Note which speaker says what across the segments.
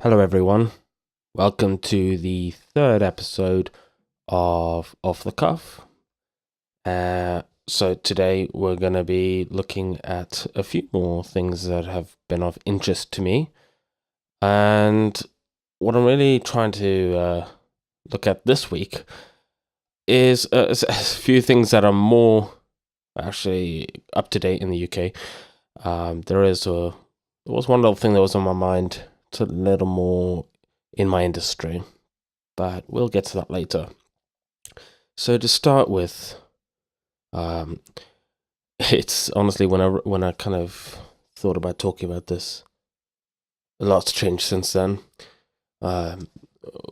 Speaker 1: Hello, everyone. Welcome to the third episode of Off the Cuff. So today we're going to be looking at a few more things that have been of interest to me. And what I'm really trying to look at this week is a few things that are more actually up to date in the UK. There was one little thing that was on my mind. It's a little more in my industry, but we'll get to that later. So to start with, it's honestly when I kind of thought about talking about this, a lot's changed since then,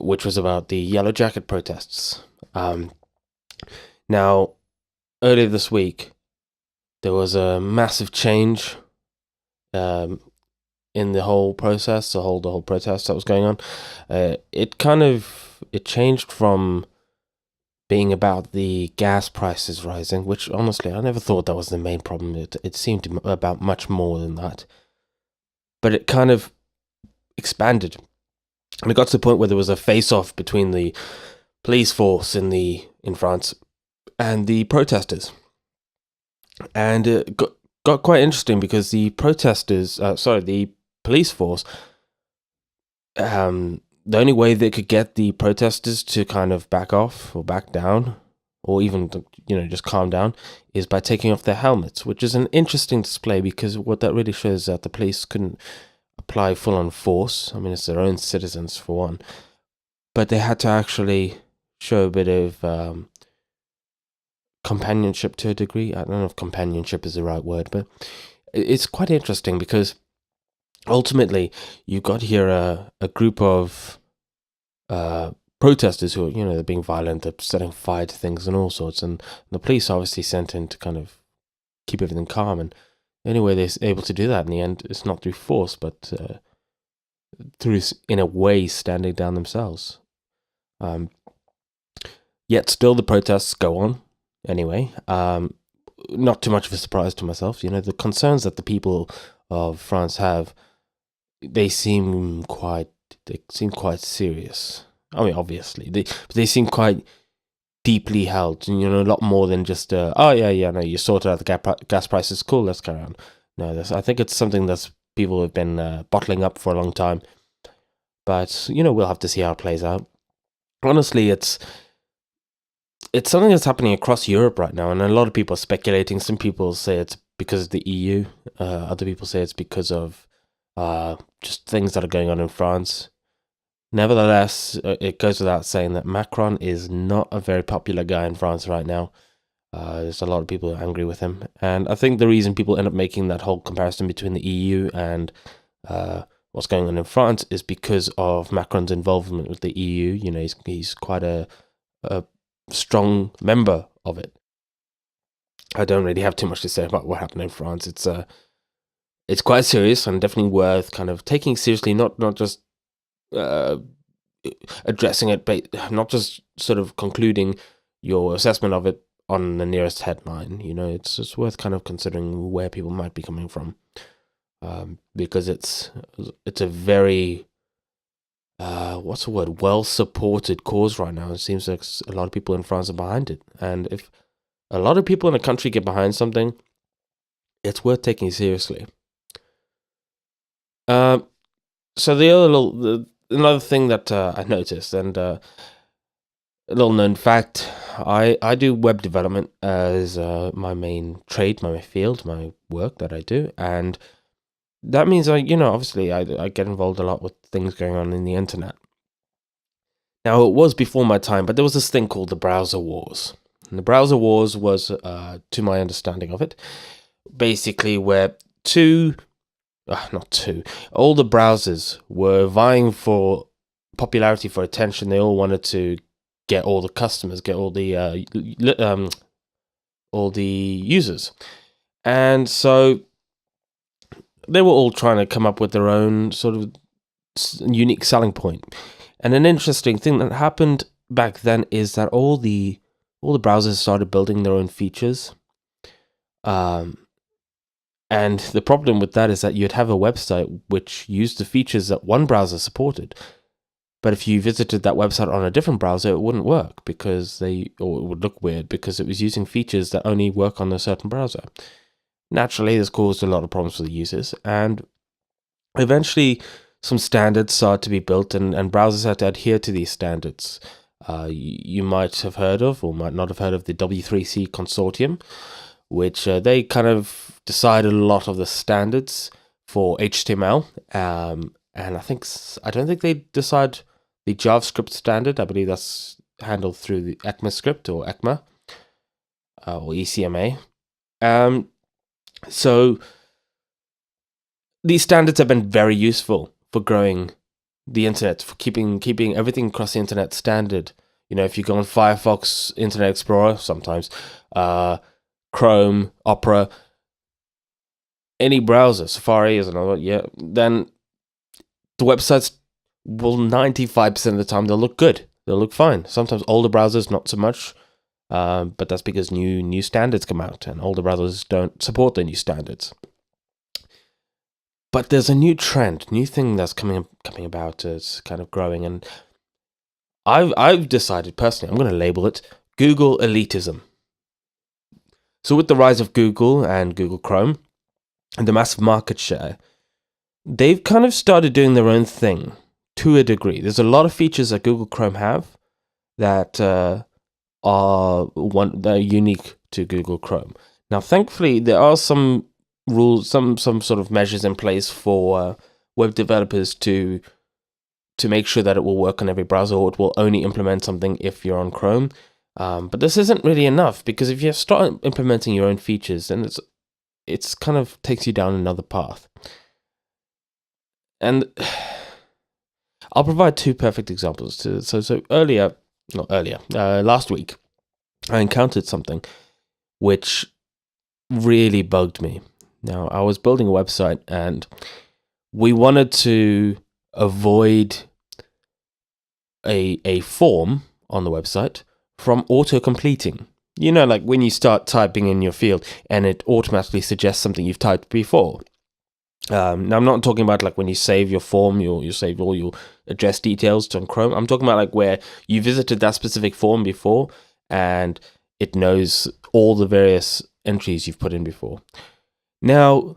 Speaker 1: which was about the Yellow Jacket protests. Now, earlier this week, there was a massive change in the whole process, the whole protest that was going on. It changed from being about the gas prices rising, which honestly I never thought that was the main problem. It seemed about much more than that, but it kind of expanded, and it got to the point where there was a face-off between the police force in France and the protesters, and it got quite interesting because the police force, the only way they could get the protesters to kind of back off or back down, or even, just calm down, is by taking off their helmets, which is an interesting display because what that really shows is that the police couldn't apply full-on force. I mean, it's their own citizens for one, but they had to actually show a bit of companionship to a degree. I don't know if companionship is the right word, but it's quite interesting because ultimately you've got here a group of protesters who are, they're being violent, they're setting fire to things and all sorts, and the police obviously sent in to kind of keep everything calm, and the only way they're able to do that in the end is not through force, but through, in a way, standing down themselves. Yet still the protests go on anyway. Not too much of a surprise to myself. The concerns that the people of France have, they seem quite serious. I mean, obviously, they seem quite deeply held, and a lot more than just you sorted out the gas prices, cool, let's carry on. No, I think it's something that people have been bottling up for a long time, but we'll have to see how it plays out. Honestly, it's something that's happening across Europe right now, and a lot of people are speculating. Some people say it's because of the EU, other people say it's because of just things that are going on in France. Nevertheless, it goes without saying that Macron is not a very popular guy in France right now. There's a lot of people angry with him. And I think the reason people end up making that whole comparison between the EU and what's going on in France is because of Macron's involvement with the EU. He's quite a strong member of it. I don't really have too much to say about what happened in France. It's quite serious and definitely worth kind of taking seriously, not just addressing it, but not just sort of concluding your assessment of it on the nearest headline. It's just worth kind of considering where people might be coming from, because it's a very well-supported cause right now. It seems like a lot of people in France are behind it, and if a lot of people in a country get behind something, it's worth taking seriously. So another thing that I noticed, and a little known fact, I do web development as my main trade, my field, my work that I do, and that means I get involved a lot with things going on in the internet. Now, it was before my time, but there was this thing called the browser wars. And the browser wars was, to my understanding of it, basically where all the browsers were vying for popularity, for attention. They all wanted to get all the customers, get all the users, and so they were all trying to come up with their own sort of unique selling point. And an interesting thing that happened back then is that all the browsers started building their own features, And the problem with that is that you'd have a website which used the features that one browser supported. But if you visited that website on a different browser, it wouldn't work or it would look weird because it was using features that only work on a certain browser. Naturally, this caused a lot of problems for the users, and eventually some standards started to be built, and browsers had to adhere to these standards. You might have heard of, or might not have heard of, the W3C consortium, which they kind of decided a lot of the standards for HTML. And I don't think they decide the JavaScript standard. I believe that's handled through the ECMAScript or ECMA or ECMA. So these standards have been very useful for growing the internet, for keeping everything across the internet standard. You know, if you go on Firefox, Internet Explorer, sometimes Chrome, Opera, any browser, Safari is another, then the websites will 95% of the time they'll look good. They'll look fine. Sometimes older browsers, not so much, but that's because new standards come out, and older browsers don't support the new standards. But there's a new trend, new thing that's coming about. It's kind of growing, and I've decided personally, I'm going to label it Google elitism. So with the rise of Google and Google Chrome and the massive market share, they've kind of started doing their own thing to a degree. There's a lot of features that Google Chrome have that are unique to Google Chrome. Now, thankfully, there are some rules, some sort of measures in place for web developers to make sure that it will work on every browser, or it will only implement something if you're on Chrome. But this isn't really enough, because if you start implementing your own features, then it's kind of takes you down another path. And I'll provide two perfect examples. So last week, I encountered something which really bugged me. Now, I was building a website, and we wanted to avoid a form on the website from auto-completing. You know, like when you start typing in your field and it automatically suggests something you've typed before. Now, I'm not talking about like when you save your form, you save all your address details on Chrome. I'm talking about like where you visited that specific form before and it knows all the various entries you've put in before. Now,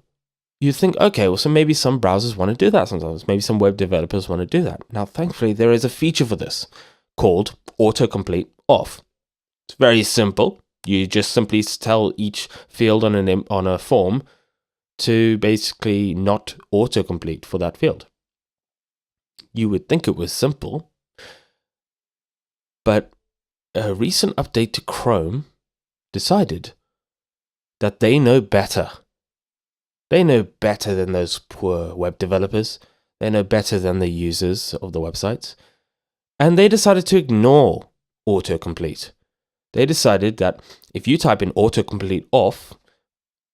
Speaker 1: you think, okay, well, so maybe some browsers want to do that sometimes. Maybe some web developers want to do that. Now, thankfully, there is a feature for this called autocomplete off. It's very simple. You just simply tell each field on a form to basically not autocomplete for that field. You would think it was simple, but a recent update to Chrome decided that they know better. They know better than those poor web developers. They know better than the users of the websites. And they decided to ignore autocomplete. They decided that if you type in autocomplete off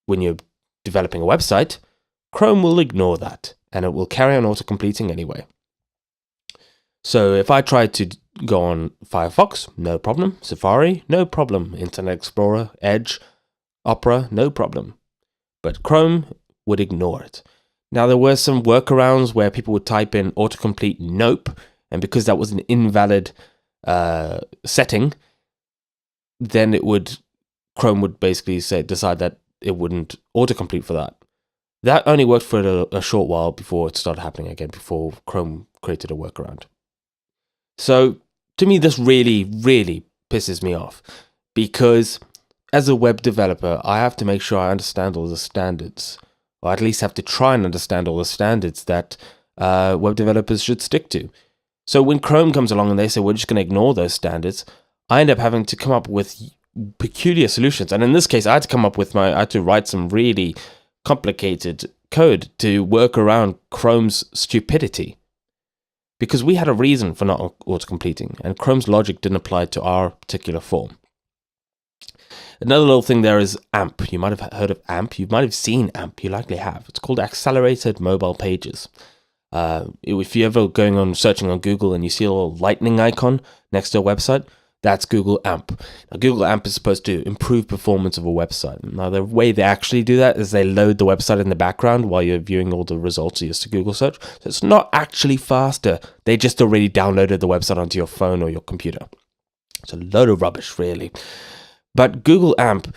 Speaker 1: when you're developing a website, Chrome will ignore that and it will carry on autocompleting anyway. So if I try to go on Firefox, no problem. Safari, no problem. Internet Explorer, Edge, Opera, no problem. But Chrome would ignore it. Now, there were some workarounds where people would type in autocomplete nope, and because that was an invalid setting, then Chrome would basically decide that it wouldn't autocomplete for that. That only worked for a short while before it started happening again, before Chrome created a workaround. So, to me, this really, really pisses me off, because as a web developer, I have to make sure I understand all the standards, or at least have to try and understand all the standards that web developers should stick to. So when Chrome comes along and they say, we're just going to ignore those standards, I end up having to come up with peculiar solutions. And in this case, I had to write some really complicated code to work around Chrome's stupidity. Because we had a reason for not auto-completing, and Chrome's logic didn't apply to our particular form. Another little thing there is AMP. You might have heard of AMP. You might have seen AMP. You likely have. It's called Accelerated Mobile Pages. If you're ever going on searching on Google and you see a little lightning icon next to a website, That's Google AMP. Now, Google AMP is supposed to improve performance of a website. Now, the way they actually do that is they load the website in the background while you're viewing all the results used to Google search. So it's not actually faster. They just already downloaded the website onto your phone or your computer. It's a load of rubbish, really. But Google AMP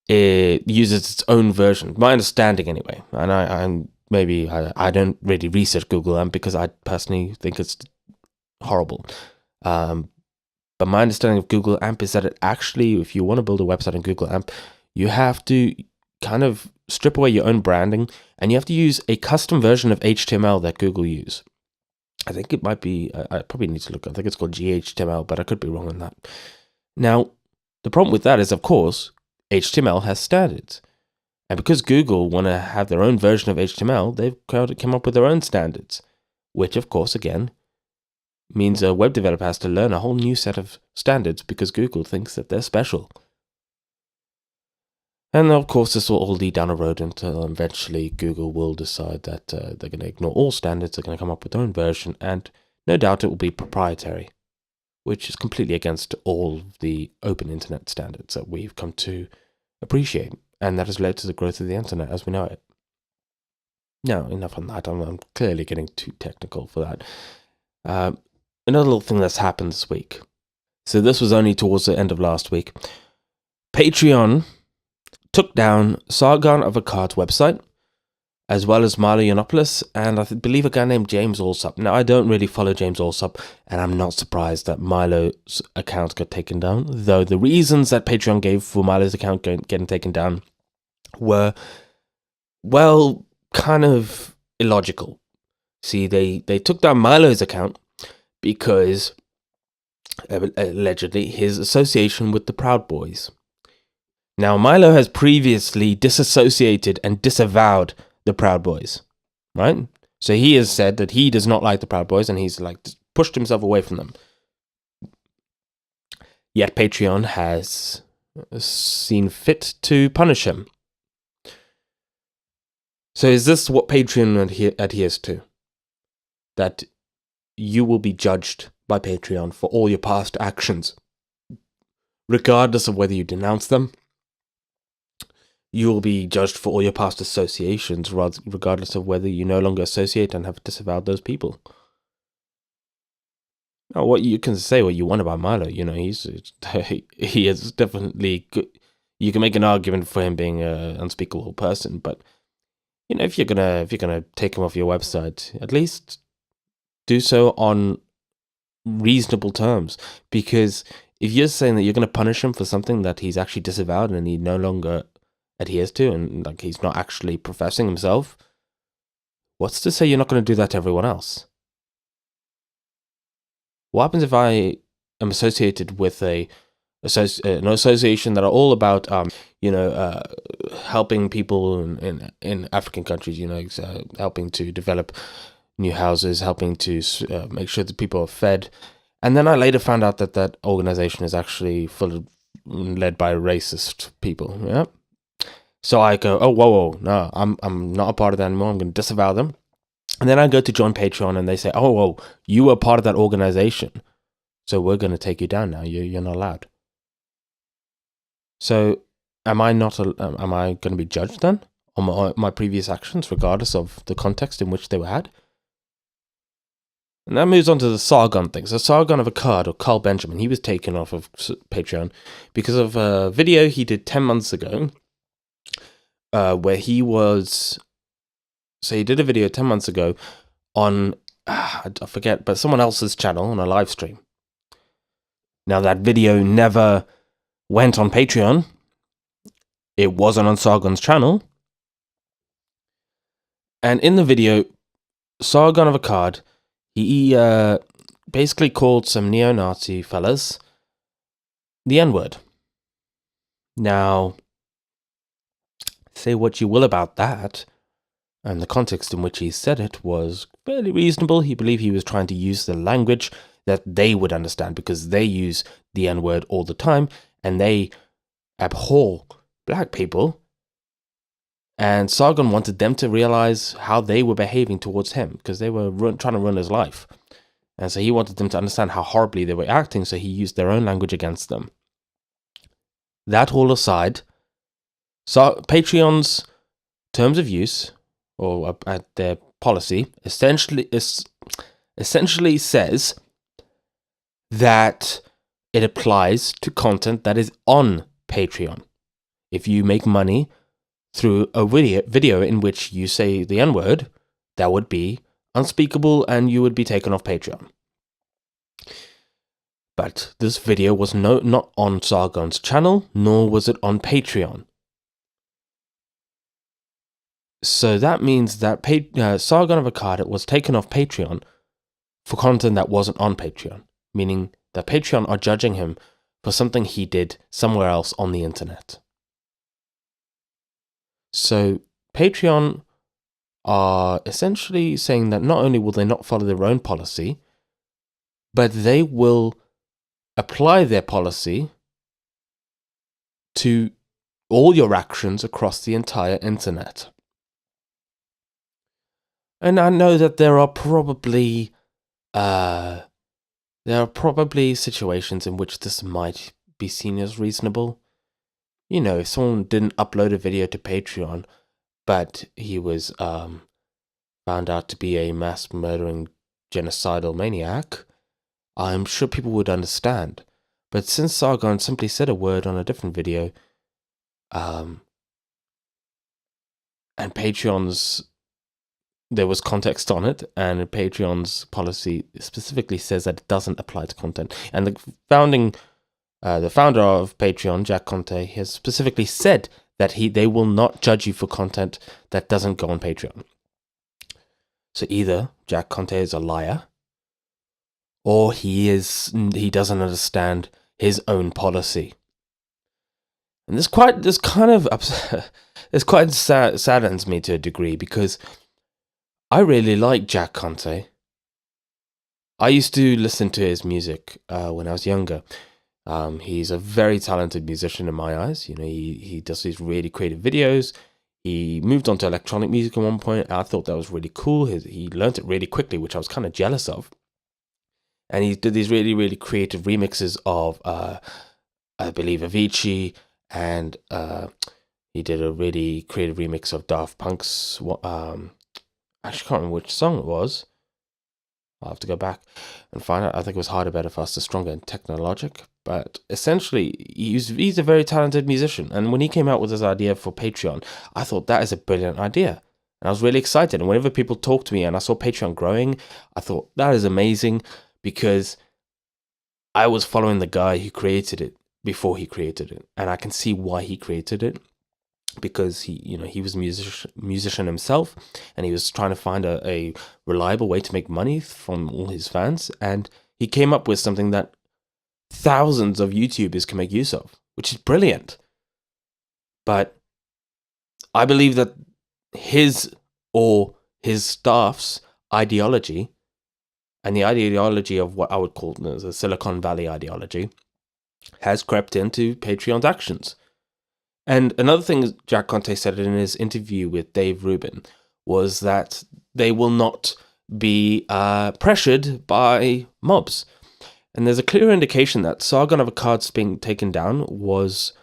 Speaker 1: uses its own version, my understanding anyway. And I don't really research Google AMP because I personally think it's horrible. But my understanding of Google AMP is that it actually, if you want to build a website in Google AMP, you have to kind of strip away your own branding, and you have to use a custom version of HTML that Google use. I think it might be, I probably need to look, I think it's called GHTML, but I could be wrong on that. Now, the problem with that is, of course, HTML has standards. And because Google want to have their own version of HTML, they've come up with their own standards, which, of course, again, means a web developer has to learn a whole new set of standards because Google thinks that they're special. And of course, this will all lead down a road until eventually Google will decide that they're going to ignore all standards, they're going to come up with their own version, and no doubt it will be proprietary, which is completely against all the open internet standards that we've come to appreciate, and that has led to the growth of the internet as we know it. Now, enough on that. I'm clearly getting too technical for that. Another little thing that's happened this week. So this was only towards the end of last week. Patreon took down Sargon of Akkad's website, as well as Milo Yiannopoulos, and I believe a guy named James Allsop. Now, I don't really follow James Allsop, and I'm not surprised that Milo's account got taken down, though the reasons that Patreon gave for Milo's account getting taken down were, well, kind of illogical. See, they took down Milo's account because, allegedly, his association with the Proud Boys. Now, Milo has previously disassociated and disavowed the Proud Boys, right? So he has said that he does not like the Proud Boys and he's like pushed himself away from them. Yet Patreon has seen fit to punish him. So is this what Patreon adheres to? That you will be judged by Patreon for all your past actions, regardless of whether you denounce them. You will be judged for all your past associations, regardless of whether you no longer associate and have disavowed those people. Now, what you can say what you want about Milo, he is definitely good. You can make an argument for him being an unspeakable person, but if you're gonna take him off your website, at least do so on reasonable terms. Because if you're saying that you're going to punish him for something that he's actually disavowed and he no longer adheres to, and like he's not actually professing himself, what's to say you're not going to do that to everyone else? What happens if I am associated with an association that are all about helping people in African countries, helping to develop new houses, helping to make sure that people are fed, and then I later found out that that organization is actually led by racist people. Yeah. So I go, oh, whoa, no, I'm not a part of that anymore. I'm going to disavow them. And then I go to join Patreon and they say, oh, whoa, you were part of that organization, so we're going to take you down now. You're not allowed. So am I going to be judged then on my previous actions, regardless of the context in which they were had? And that moves on to the Sargon thing. So Sargon of Akkad, or Carl Benjamin, he was taken off of Patreon because of a video he did 10 months ago, where he was... So he did a video 10 months ago on, I forget, but someone else's channel on a live stream. Now that video never went on Patreon. It wasn't on Sargon's channel. And in the video, Sargon of Akkad, he basically called some neo-Nazi fellas the N-word. Now, say what you will about that, and the context in which he said it was fairly reasonable. He believed he was trying to use the language that they would understand because they use the N-word all the time and they abhor black people. And Sargon wanted them to realize how they were behaving towards him because they were trying to run his life. And so he wanted them to understand how horribly they were acting, so he used their own language against them. That all aside, so Patreon's terms of use, or their policy, essentially says that it applies to content that is on Patreon. If you make money through a video in which you say the N-word, that would be unspeakable and you would be taken off Patreon. But this video was not on Sargon's channel, nor was it on Patreon. So that means that Sargon of Akkad was taken off Patreon for content that wasn't on Patreon, meaning that Patreon are judging him for something he did somewhere else on the internet. So Patreon are essentially saying that not only will they not follow their own policy, but they will apply their policy to all your actions across the entire internet. And I know that there are probably situations in which this might be seen as reasonable. You know, if someone didn't upload a video to Patreon, but he was found out to be a mass murdering genocidal maniac, I'm sure people would understand. But since Sargon simply said a word on a different video, and there was context on it, and Patreon's policy specifically says that it doesn't apply to content. And the founder of Patreon, Jack Conte, has specifically said that they will not judge you for content that doesn't go on Patreon. So either Jack Conte is a liar, or he doesn't understand his own policy. And this saddens me to a degree, because I really like Jack Conte. I used to listen to his music when I was younger. He's a very talented musician in my eyes. You know, he does these really creative videos. He moved on to electronic music at one point. I thought that was really cool. He learned it really quickly, which I was kind of jealous of. And he did these really, really creative remixes of, I believe, Avicii, and he did a really creative remix of Daft Punk's, I actually can't remember which song it was. I'll have to go back and find out. I think it was Harder, Better, Faster, Stronger, and Technologic. But essentially, he's a very talented musician. And when he came out with this idea for Patreon, I thought that is a brilliant idea. And I was really excited. And whenever people talked to me and I saw Patreon growing, I thought that is amazing, because I was following the guy who created it before he created it. And I can see why he created it, because he was a musician himself, and he was trying to find a reliable way to make money from all his fans, and he came up with something that thousands of YouTubers can make use of, which is brilliant. But I believe that his or his staff's ideology, and the ideology of what I would call the Silicon Valley ideology, has crept into Patreon's actions. And another thing Jack Conte said in his interview with Dave Rubin was that they will not be pressured by mobs. And there's a clear indication that Sargon of Akkad's being taken down was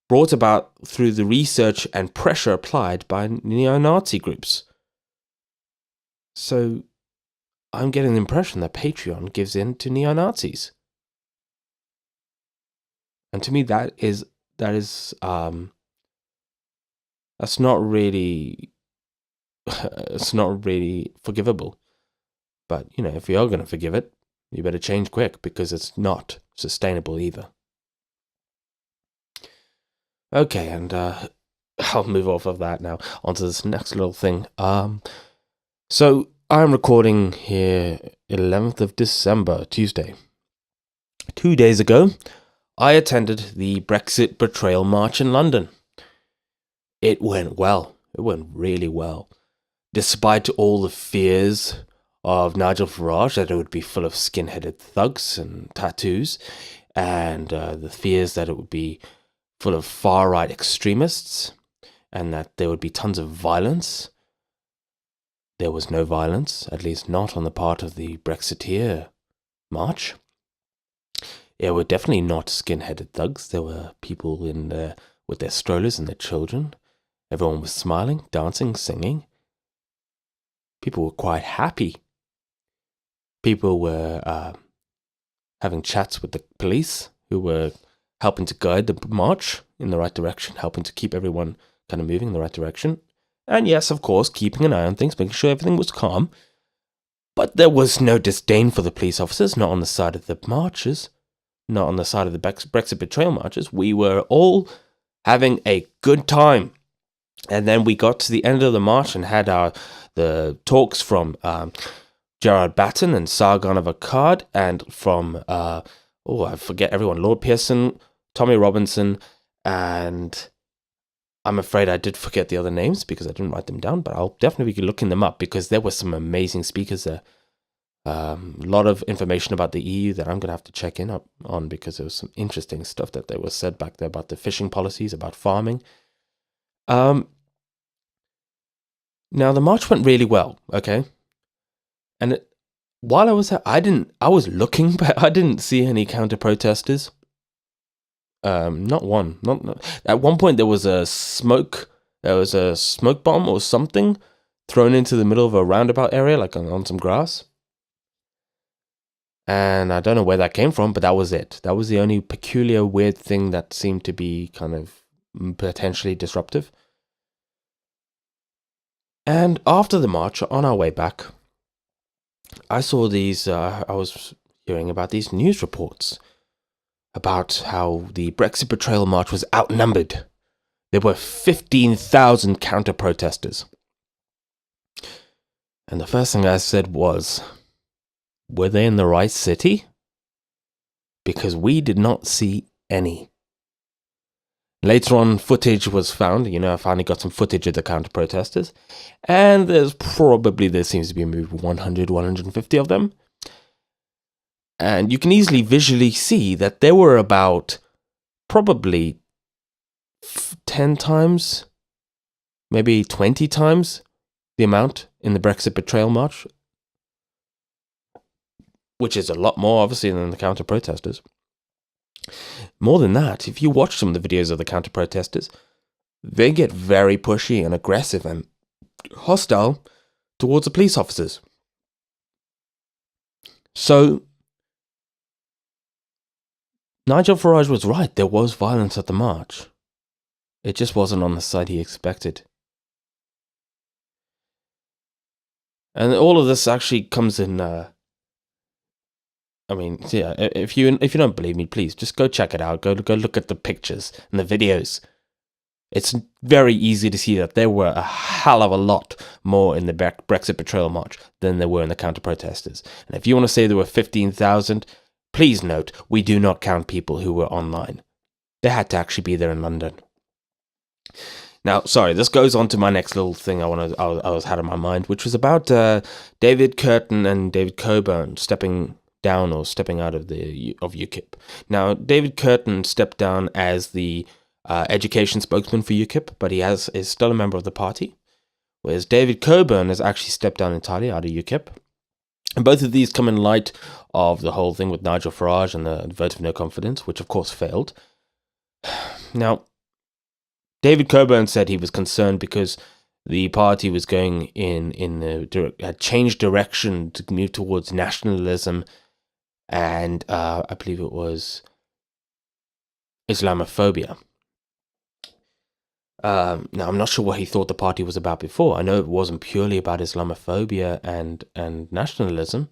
Speaker 1: brought about through the research and pressure applied by neo-Nazi groups. So I'm getting the impression that Patreon gives in to neo-Nazis. And to me, that's not really it's not really forgivable. But if you are going to forgive it, you better change quick, because it's not sustainable either. Okay, and I'll move off of that now onto this next little thing. So I'm recording here 11th of December, Tuesday. 2 days ago, I attended the Brexit Betrayal March in London. It went well. It went really well. Despite all the fears of Nigel Farage that it would be full of skin-headed thugs and tattoos, and the fears that it would be full of far-right extremists, and that there would be tons of violence, there was no violence, at least not on the part of the Brexiteer march. It were definitely not skin-headed thugs. There were people in there with their strollers and their children. Everyone was smiling, dancing, singing. People were quite happy. People were having chats with the police, who were helping to guide the march in the right direction, helping to keep everyone kind of moving in the right direction. And yes, of course, keeping an eye on things, making sure everything was calm. But there was no disdain for the police officers, not on the side of the marchers, not on the side of the Brexit betrayal marchers. We were all having a good time. And then we got to the end of the march and had the talks from Gerard Batten and Sargon of Akkad, and from, I forget everyone, Lord Pearson, Tommy Robinson, and I'm afraid I did forget the other names because I didn't write them down, but I'll definitely be looking them up because there were some amazing speakers there. A lot of information about the EU that I'm going to have to check in on because there was some interesting stuff that was said back there about the fishing policies, about farming. Now, the march went really well, okay? And while I was there, I was looking, but I didn't see any counter-protesters. Not one. Not at one point there was a smoke bomb or something thrown into the middle of a roundabout area, like on some grass. And I don't know where that came from, but that was it. That was the only peculiar, weird thing that seemed to be kind of potentially disruptive. And after the march, on our way back, I saw these, I was hearing about these news reports about how the Brexit betrayal march was outnumbered. There were 15,000 counter-protesters. And the first thing I said was, were they in the right city? Because we did not see any. Later on, footage was found. I finally got some footage of the counter-protesters. And there seems to be maybe 100, 150 of them. And you can easily visually see that there were about probably 10 times, maybe 20 times the amount in the Brexit betrayal march, which is a lot more, obviously, than the counter-protesters. More than that, if you watch some of the videos of the counter-protesters, they get very pushy and aggressive and hostile towards the police officers. So Nigel Farage was right. There was violence at the march. It just wasn't on the side he expected. And all of this actually comes in. If you don't believe me, please just go check it out. Go look at the pictures and the videos. It's very easy to see that there were a hell of a lot more in the Brexit betrayal march than there were in the counter-protesters. And if you want to say there were 15,000, please note, we do not count people who were online. They had to actually be there in London. Now, sorry, this goes on to my next little thing I had in my mind, which was about David Curtin and David Coburn stepping down or stepping out of UKIP. Now, David Curtin stepped down as the education spokesman for UKIP, but he is still a member of the party, whereas David Coburn has actually stepped down entirely out of UKIP. And both of these come in light of the whole thing with Nigel Farage and the vote of no confidence, which of course failed. Now, David Coburn said he was concerned because the party was going had changed direction to move towards nationalism and I believe it was Islamophobia. Now, I'm not sure what he thought the party was about before. I know it wasn't purely about Islamophobia and nationalism,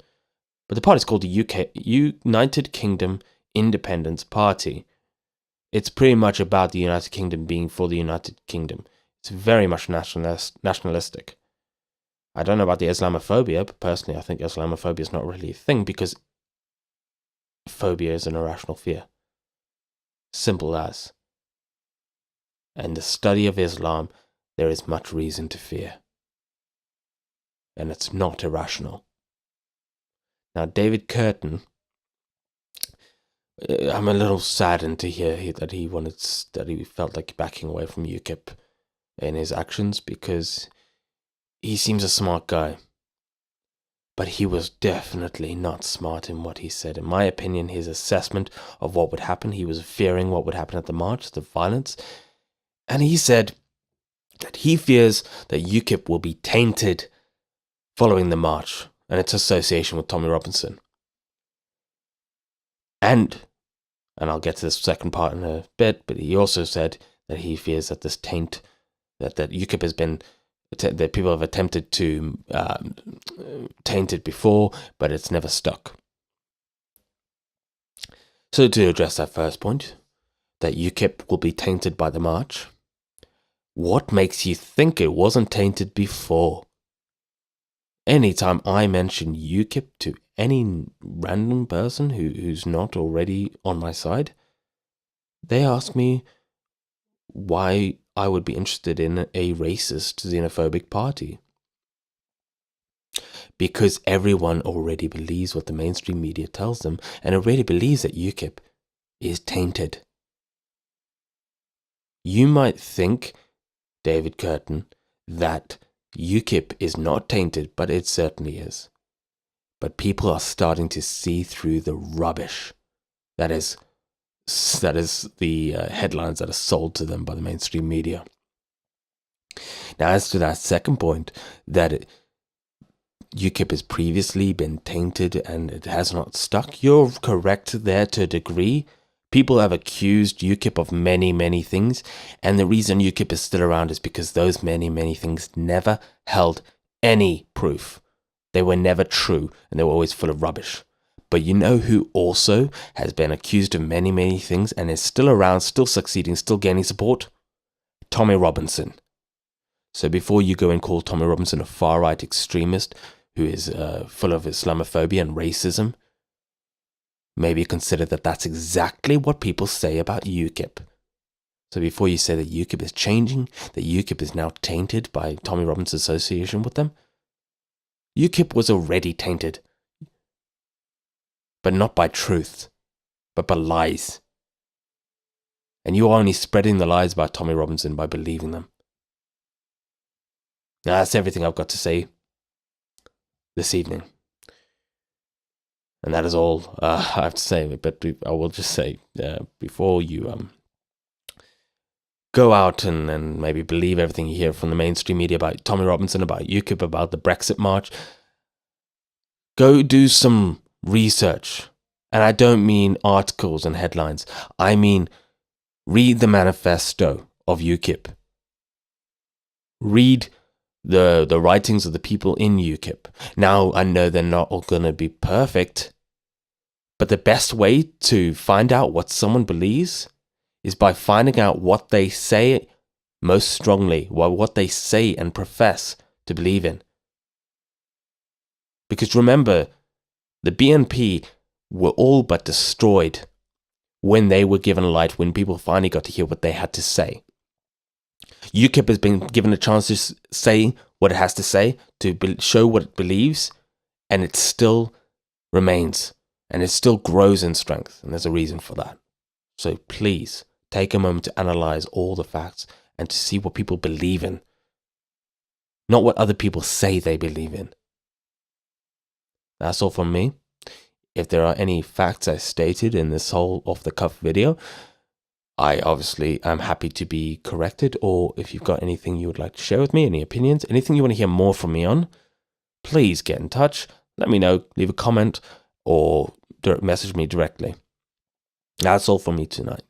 Speaker 1: but the party's called the United Kingdom Independence Party. It's pretty much about the United Kingdom being for the United Kingdom. It's very much nationalistic. I don't know about the Islamophobia, but personally I think Islamophobia is not really a thing because phobia is an irrational fear. Simple as. In the study of Islam, there is much reason to fear. And it's not irrational. Now, David Curtin, I'm a little saddened to hear that he felt like backing away from UKIP in his actions because he seems a smart guy. But he was definitely not smart in what he said. In my opinion, his assessment of what would happen, he was fearing what would happen at the march, the violence. And he said that he fears that UKIP will be tainted following the march and its association with Tommy Robinson. And I'll get to this second part in a bit, but he also said that he fears that this taint, that UKIP has been, that people have attempted to taint it before, but it's never stuck. So to address that first point, that UKIP will be tainted by the march, what makes you think it wasn't tainted before? Anytime I mention UKIP to any random person who's not already on my side, they ask me why I would be interested in a racist, xenophobic party. Because everyone already believes what the mainstream media tells them and already believes that UKIP is tainted. You might think, David Curtin, that UKIP is not tainted, but it certainly is. But people are starting to see through the rubbish that is the headlines that are sold to them by the mainstream media. Now, as to that second point, that UKIP has previously been tainted and it has not stuck, you're correct there to a degree. People have accused UKIP of many, many things, and the reason UKIP is still around is because those many, many things never held any proof. They were never true, and they were always full of rubbish. But you know who also has been accused of many, many things and is still around, still succeeding, still gaining support? Tommy Robinson. So before you go and call Tommy Robinson a far-right extremist who is full of Islamophobia and racism, maybe consider that that's exactly what people say about UKIP. So before you say that UKIP is changing, that UKIP is now tainted by Tommy Robinson's association with them, UKIP was already tainted. But not by truth, but by lies. And you are only spreading the lies about Tommy Robinson by believing them. Now that's everything I've got to say this evening. And that is all I have to say. But I will just say, before you go out and maybe believe everything you hear from the mainstream media about Tommy Robinson, about UKIP, about the Brexit march, go do some research. And I don't mean articles and headlines. I mean read the manifesto of UKIP. Read the writings of the people in UKIP. Now, I know they're not all going to be perfect, but the best way to find out what someone believes is by finding out what they say most strongly, what they say and profess to believe in. Because remember, the BNP were all but destroyed when they were given light, when people finally got to hear what they had to say. UKIP has been given a chance to say what it has to say, to show what it believes, and it still remains, and it still grows in strength, and there's a reason for that. So please, take a moment to analyze all the facts and to see what people believe in, not what other people say they believe in. That's all from me. If there are any facts I stated in this whole off-the-cuff video, I obviously am happy to be corrected, or if you've got anything you would like to share with me, any opinions, anything you want to hear more from me on, please get in touch. Let me know, leave a comment, or message me directly. That's all from me tonight.